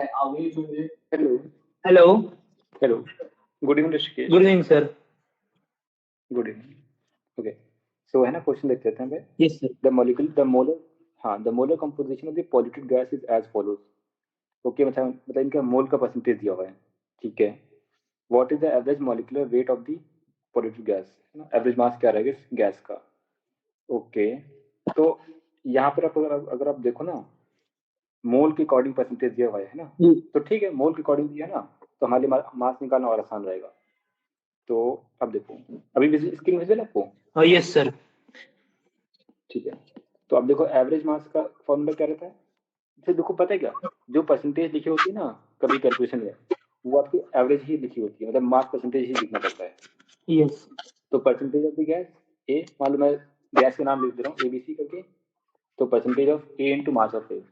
Hello hello, hello good evening Rishikesh. Good evening sir. Good evening. Okay, so है ना, question देख लेते हैं भाई। Yes sir. The molar composition of the polluted gas is as follows. Okay, मतलब इनका मोल का परसेंटेज दिया हुआ है। ठीक है, what is the average molecular weight of the polluted gas, है ना, एवरेज मास क्या रहेगा इस गैस का। ओके, तो यहाँ पर अगर आप देखो ना, मोल के अकॉर्डिंग परसेंटेज दिया हुआ है ना, तो ठीक है, मोल के अकॉर्डिंग दिया है ना, तो हमारे मास निकालना और आसान रहेगा। तो अब देखो, अभी स्क्रीन विजिबल है आपको? Yes sir. ठीक है, तो अब देखो एवरेज मास का फॉर्मूला क्या रहता है। फिर देखो, पता है क्या, जो परसेंटेज लिखी होती है ना कभी कैलकुलेशन में, वो आपकी एवरेज ही लिखी होती है, मतलब मास परसेंटेज ही लिखना पड़ता है। यस। तो परसेंटेज ऑफ द गैस ए, मान लो मैं गैस के नाम लिख दे रहा हूँ एबीसी करके, तो percentage of A into mass of A,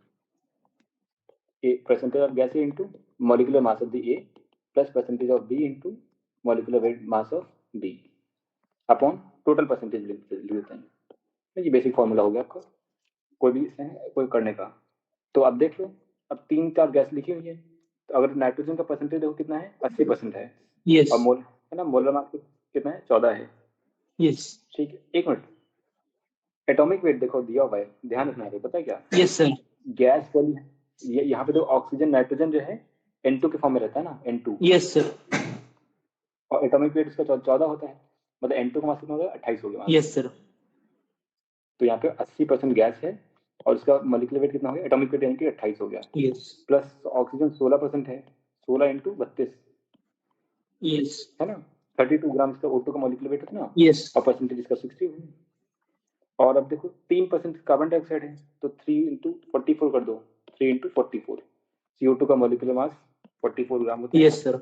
percentage of gas A into molecular mass of the A plus percentage of B into molecular weight mass of B upon total percentage लिख देते हैं। ये basic formula हो गया आपका, कोई भी कोई करने का। तो अब देख लो, अब 3-4 गैस लिखी हुई है, तो अगर नाइट्रोजन का परसेंटेज देखो कितना है, 80% है। यस। और मोल है ना, मोलर मास कितना है, 14 है। यस। ठीक है, एक मिनट, एटॉमिक वेट देखो दिया हुआ है, ध्यान रखना है, पता है क्या, यस सर। गैस वाली ये यहाँ पे देखो, ऑक्सीजन नाइट्रोजन जो है N2 के फॉर्म में रहता है ना, N2, यस सर। और एटॉमिक वेट उसका 14 होता है, मतलब N2 का मास कितना हो गया, 28 हो गया। Yes sir. तो यहाँ पे 80% गैस है, और उसका मॉलिक्यूलर वेट कितना हो गया, एटॉमिक वेट यानी कि 28 हो गया। यस। प्लस ऑक्सीजन 16% है, 16 इंटू 32, यस। है ना, 32 ग्राम इसका O2 का मॉलिक्यूलर वेट है ना, यस। और परसेंटेज इसका 60 है। और अब देखो 3% कार्बन डाइऑक्साइड है, तो 3 इंटू 44 कर दो, 3 इंटू 44, CO2 का मॉलिक्यूलर मास 44 ग्राम होता है। Yes sir.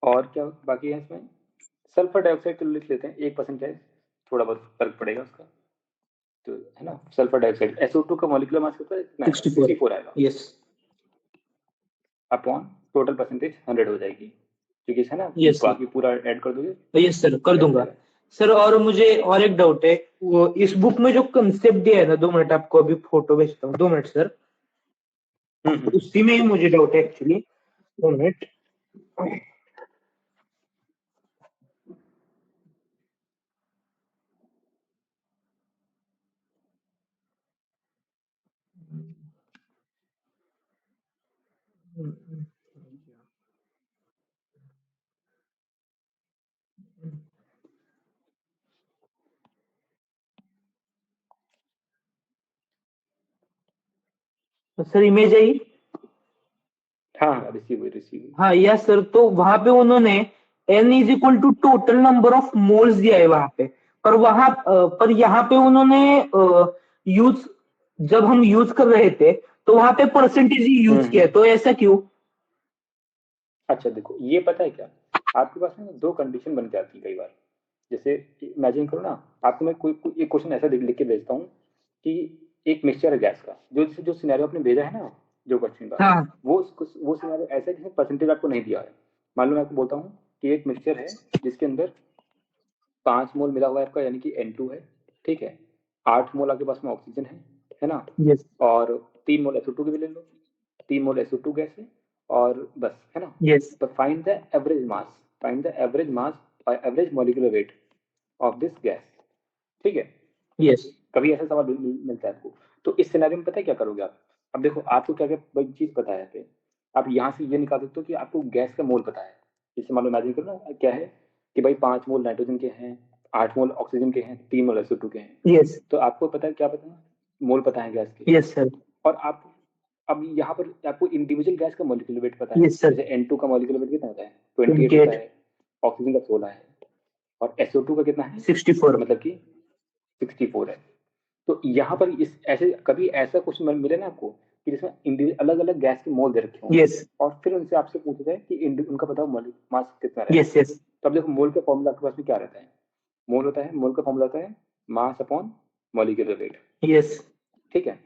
और क्या बाकी है इसमें, सल्फर डाइऑक्साइड तो लिख लेते हैं, 1% है, थोड़ा बहुत फर्क पड़ेगा उसका, तो है ना, सल्फर डाइऑक्साइड SO2 का मॉलिक्यूलर मास कितना है, 64 आएगा। यस। अपॉन टोटल परसेंटेज 100 हो जाएगी, क्योंकि है ना, यस सर। बाकी पूरा ऐड कर दोगे। यस सर, कर दूंगा सर। और मुझे और एक डाउट है, वो इस बुक में जो कंसेप्ट दिया है ना, 2 मिनट, आपको अभी फोटो भेजता हूँ, 2 मिनट सर। उसी में ही मुझे डाउट है actually, 2 minute. Sir image I. हाँ, रिसीव। हाँ यस सर, तो वहां पे उन्होंने n is equal to total number of moles दिया है वहां पे, पर पर यहाँ पे उन्होंने यूज, जब हम यूज कर रहे थे तो वहां पे परसेंटेज ही यूज किया है, तो ऐसा क्यों? अच्छा देखो, ये पता है क्या, आपके पास ना 2 कंडीशन बन के आती है कई बार। जैसे इमेजिन करो ना, आपको मैं कोई एक क्वेश्चन ऐसा लिख के भेजता हूँ कि एक मिक्सचर है गैस का, जो सिनेरियो आपने भेजा है ना, जो क्वेश्चन का, हाँ। वो सिनेरियो ऐसा है जिसमें परसेंटेज आपको नहीं दिया है। मान लो मैं आपको बोलता हूँ कि एक मिक्सचर है जिसके अंदर 5 मोल मिला हुआ है आपका, यानी कि N2 है, ठीक है, 8 मोल आपके पास में ऑक्सीजन है ना, यस। और 3 मोल SO2 के भी ले लो, 3 मोल SO2 गैस है, और बस, है ना। यस। तो फाइंड द एवरेज मास और average molecular weight of this gas, ठीक है। यस। कभी ऐसा सवाल मिलता है आपको, तो इस सिनेरियो में पता है क्या करोगे आप। अब देखो, आपको क्या क्या चीज पता है पे, आप यहाँ से ये निकाल सकते हो कि आपको गैस का मोल पता है। जैसे मान लो इमेजिन करो ना, क्या है कि भाई 5 मोल नाइट्रोजन के हैं, 8 मोल ऑक्सीजन के हैं, 3 मोल SO2 के हैं। यस। तो आपको पता है क्या, पता है, मोल पता है गैस के। Yes sir. और आप अब यहाँ पर आपको इंडिविजुअल गैस का मॉलिक्यूलर वेट पता है। Yes sir. जैसे N2 का मॉलिक्यूलर वेट कितना होता है, 28 होता 28। है, ऑक्सीजन का 16 है, और SO2 का कितना है, 64। मतलब कि 64 है। तो यहाँ पर इस ऐसे कभी ऐसा क्वेश्चन मिले ना आपको कि जिसमें अलग अलग गैस के मोल दे रखे हों, यस। और फिर उनसे आपसे पूछा जाए कि उनका बताओ मास कितना रहेगा। यस। यस। तो अब देखो, मोल का फॉर्मूला आपके पास में क्या रहता है, मोल का फॉर्मूला होता है mass upon molecular weight, yes. ठीक है।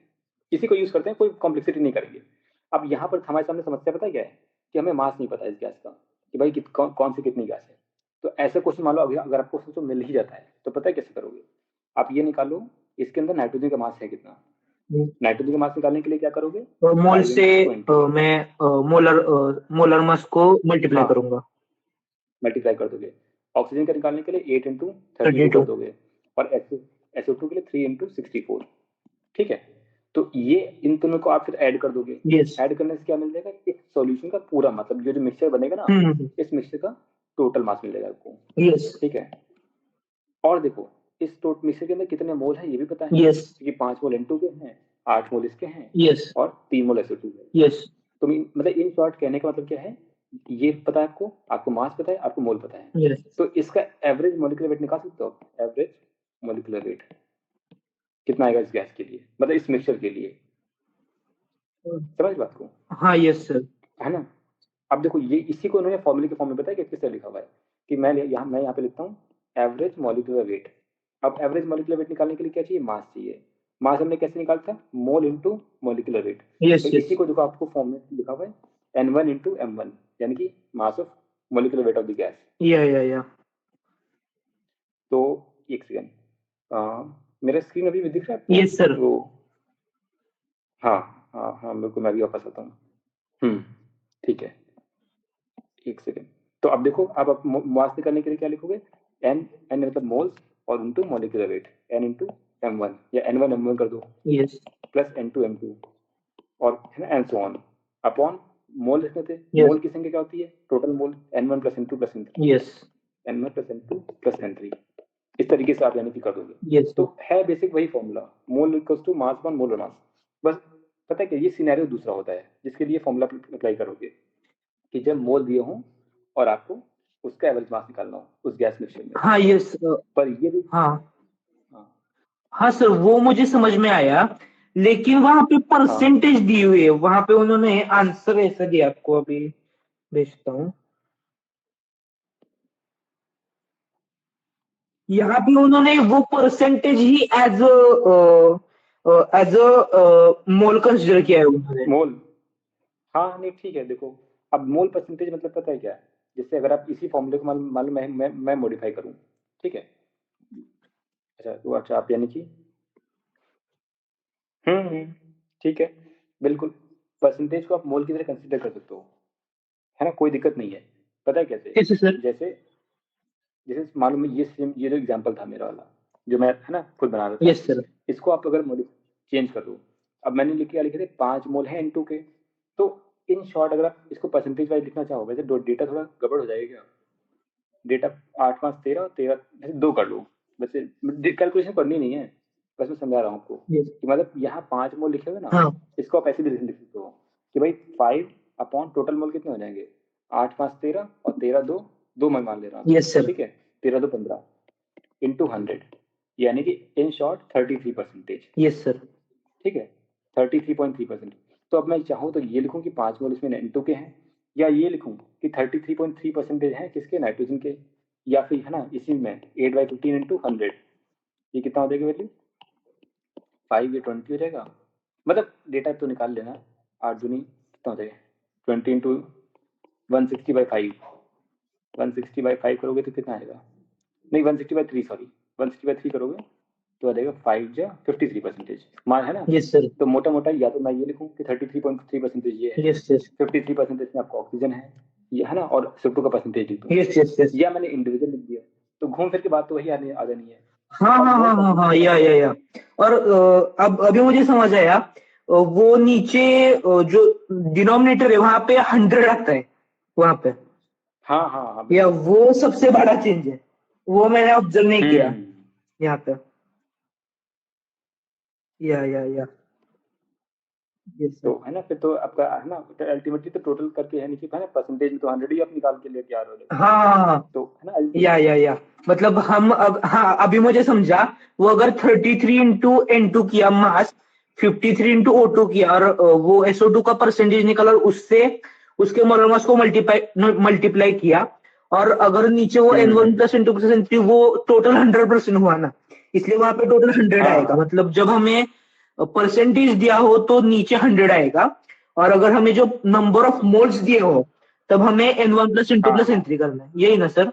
इसी को यूज करते हैं, कोई कॉम्प्लेक्सिटी नहीं करेंगे। अब यहाँ पर हमारे सामने समस्या पता है क्या है, कि हमें मास नहीं पता इस गैस का, कि भाई कौन सी कितनी गैस है। तो ऐसा क्वेश्चन मान लो अगर आपको सोचो मिल ही जाता है, तो पता है कैसे करोगे, आप ये निकालो इसके अंदर नाइट्रोजन का मास है कितना, नाइट्रोजन का मास निकालने के लिए क्या करोगे? मोल 5 से into 20 मैं मोलर मास को मल्टीप्लाई हाँ करूंगा। मल्टीप्लाई कर दोगे। ऑक्सीजन का निकालने के लिए 8 into 32 32। कर दोगे, और SO2 के लिए 3 into 64। ठीक है, तो ये इन दोनों को आप फिर ऐड कर दोगे। यस। ऐड करने से क्या मिल जाएगा? एक सॉल्यूशन का पूरा मतलब जो मिक्सचर बनेगा ना, इस मिक्सचर का टोटल मास मिलेगा आपको। यस। ठीक है, और देखो इस टोटल मिक्सचर के अंदर कितने मोल है ये भी पता है, यस। क्योंकि 5 मोल N2 के हैं, 8 मोल इसके हैं, यस। और 3 मोल SO2 है। यस। तो मतलब इन शॉर्ट कहने का मतलब क्या है, ये पता है आपको, आपको मास पता है, आपको मोल पता है, यस। तो इसका एवरेज मॉलिक्यूलर वेट निकाल सकते हो आप। एवरेज मॉलिक्यूलर वेट कितना आएगा इस गैस के लिए, मतलब इस मिक्सचर के लिए। समझ बात को? हाँ यस सर। है ना? अब देखो ये इसी को उन्होंने फॉर्मूले के फॉर्म में बताया कि किससे लिखा हुआ है, कि मैं यहाँ पे लिखता हूँ एवरेज मॉलिक्यूलर वेट। अब एवरेज मॉलिक्यूलर वेट निकालने के लिए क्या चाहिए? मास चाहिए। मास हमने कैसे निकाला था? Mole into molecular wait. Yes. तो यस। इसी को देखो आपको फॉर्म में लिखा हुआ है N1 इंटू M1, यानी कि mass of molecular weight of the gas. या तो एक सेकेंड, मेरा स्क्रीन अभी भी दिख रहा है आपको? Yes sir. वो हाँ हाँ हाँ, बिल्कुल, मैं भी वापस आता हूँ। ठीक है, एक सेकेंड। तो अब देखो, अब आप मास निकालने के लिए क्या लिखोगे? एन एन मतलब मोल्स, और into molecular weight, N into M1 या N1 M1 कर दो, यस। प्लस N2 M2, और है ना and so on, upon mole लिखने थे। यस। मोल की संख्या क्या होती है? Total mole N1 plus N2 plus N3, yes. N1 plus N2 plus N3। इस तरीके से आप यानी कि कर दोगे। यस। तो है बेसिक वही formula, mole equals to mass upon molar mass. बस पता है कि ये सिनेरियो दूसरा होता है जिसके लिए फॉर्मूला अप्लाई करोगे, कि जब मोल दिए हों और आपको उसका एवरेज मास निकालना हो उस गैस मिक्सचर में। हाँ यस। पर ये भी हाँ हाँ हाँ सर, वो मुझे समझ में आया, लेकिन वहां पे परसेंटेज दी हुई है, वहां पे उन्होंने आंसर ऐसा दिया, आपको अभी भेजता हूँ। यहाँ पे उन्होंने वो परसेंटेज ही एज मोल कंसिडर किया है उन्होंने। मोल, हाँ नहीं ठीक है। देखो अब मोल परसेंटेज मतलब पता है क्या है? जैसे अगर आप इसी फॉर्मूले को मान लो मैं मॉडिफाई करूँ, ठीक है? अच्छा तो अच्छा आप यानी कि ठीक है, बिल्कुल। परसेंटेज को आप मोल की तरह कंसीडर कर सकते हो, है ना, कोई दिक्कत नहीं है। पता है कैसे? कैसे सर? जैसे जैसे मालूम है ये जो एग्जांपल था मेरा वाला, जो मैं है ना खुद बना रहा था, यस सर। इसको आप अगर चेंज कर दो। अब मैंने लिखे थे 5 मोल है N2 के, तो इन शॉर्ट अगर आप इसको परसेंटेज वाइज लिखना चाहो, वैसे डेटा थोड़ा गड़बड़ हो जाएगा क्या? डेटा 8 5 13 13 वैसे 2 कर लो, वैसे कैलकुलेशन करनी नहीं है, बस मैं समझा रहा हूँ आपको यस। कि मतलब यहाँ 5 मोल लिखे हुए ना, हाँ इसको आप ऐसे भी लिख सकते हो कि भाई 5 अपॉन टोटल मोल कितने हो जाएंगे? 8 5 13 और 13 2 2 मैं मान ले रहा हूँ, यस सर। ठीक है, 13 2 15 इंटू 100, यानी कि इन शॉर्ट 33%। Yes sir. ठीक है, 33.3%। तो अब मैं चाहूँ तो ये लिखूँ कि 5 मोल इसमें N2 के हैं, या ये लिखूँ कि 33.3% हैं किसके? नाइट्रोजन के, या फिर है ना इसी में 8/15 इंटू 100, ये कितना हो जाएगा वैल्यू? 5 या 20 हो जाएगा। मतलब डेटा तो निकाल लेना, 8 दूनी कितना हो जाएगा? 20 इंटू 160/5, 160/5 करोगे तो कितना आएगा? नहीं 160/3, सॉरी 160/3 करोगे तो आ जाएगा 5 या 53%, मान है ना। Yes sir. तो मोटा मोटा या तो मैं ये लिखूँ कि 33.3% ये है, यस यस 53% में आपका ऑक्सीजन है, ये है ना, और CO2 का परसेंटेज लिख दूँ, यस यस यस। या मैंने इंडिविजुअल लिख दिया, तो घूम फिर के बात तो वही आ जानी है। हाँ अब हाँ मोल हाँ हाँ हाँ, परसेंटेज या और अब अभी मुझे समझ आया, वो नीचे जो डिनोमिनेटर है वहां पे 100 आता है वहां पे, हाँ हाँ हाँ या बिल्कुल। वो सबसे बड़ा चेंज है, वो मैंने ऑब्जर्व नहीं किया यहाँ पे। या यस तो सर। है ना, फिर तो आपका है ना अल्टीमेटली तो टोटल करके है नीचे है ना, परसेंटेज में तो 100 ही आप निकाल के लेके आ रहे हो, हाँ हाँ हाँ, तो है ना या मतलब हम हाँ अभी मुझे समझा, वो अगर 33 इंटू N2 किया मास, 53 इंटू O2 किया, और वो SO2 का परसेंटेज निकाला, और उससे उसके मोलर मास को मल्टीप्लाई किया, और अगर नीचे वो N1 plus N2 plus N3, वो टोटल 100% हुआ ना, इसलिए वहां पे टोटल 100 हाँ आएगा। हाँ मतलब जब हमें परसेंटेज दिया हो तो नीचे 100 आएगा, और अगर हमें जो नंबर ऑफ मोल्स दिए हो तब हमें N1 प्लस N2 हाँ प्लस हाँ N3 करना है, यही ना सर?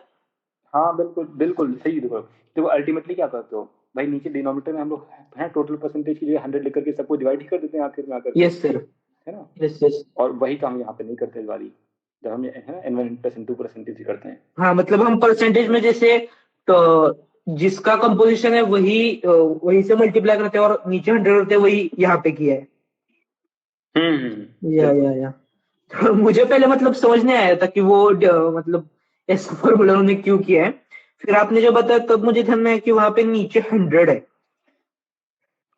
हाँ बिल्कुल बिल्कुल सही। देखो देखो अल्टीमेटली क्या करते हो, भाई नीचे डिनोमिनेटर में हम लोग है टोटल परसेंटेज की जगह 100 लेकर के सबको डिवाइड ही कर देते हैं आखिर में आकर के, यस सर, है ना। Yes yes. और वही काम यहाँ पे नहीं करते इस बारी, जब हम है ना n1 प्लस n2 परसेंटेज ही करते हैं। हाँ मतलब हम परसेंटेज में जैसे तो जिसका कंपोजिशन है वही से मल्टीप्लाई करते हैं और नीचे 100 होते हैं, वही यहाँ पे किया है। बिल्कुल। या तो मुझे पहले मतलब समझ नहीं आया था कि वो मतलब ऐसा फॉर्मूला उन्होंने क्यों किया है। फिर आपने जो बताया तब मुझे ध्यान में आया कि वहां पे नीचे 100 है।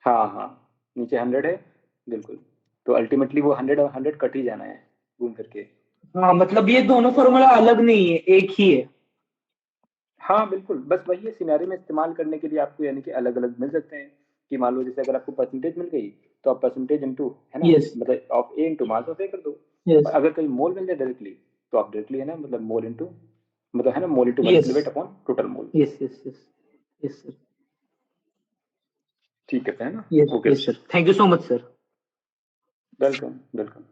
हाँ हाँ, नीचे 100 है, बिल्कुल। तो अल्टीमेटली वो 100 और 100 कट ही जाना है घूम करके। हाँ मतलब ये दोनों फॉर्मूला अलग नहीं है, एक ही है। हाँ बिल्कुल, बस वही है, सिनेरियो में इस्तेमाल करने के लिए आपको यानी कि अलग अलग मिल सकते हैं। कि मान लो जैसे अगर आपको परसेंटेज मिल गई तो आप परसेंटेज इंटू, है ना, यस मतलब of A into mass of A कर दो। यस और अगर कहीं मोल मिल जाए डायरेक्टली तो आप डायरेक्टली, है ना, मतलब मोल इंटू, मतलब है ना, mole into yes molecular weight upon total mole. Yes yes yes yes sir, ठीक है ना। Yes okay, yes sir, thank you so much sir. Welcome welcome.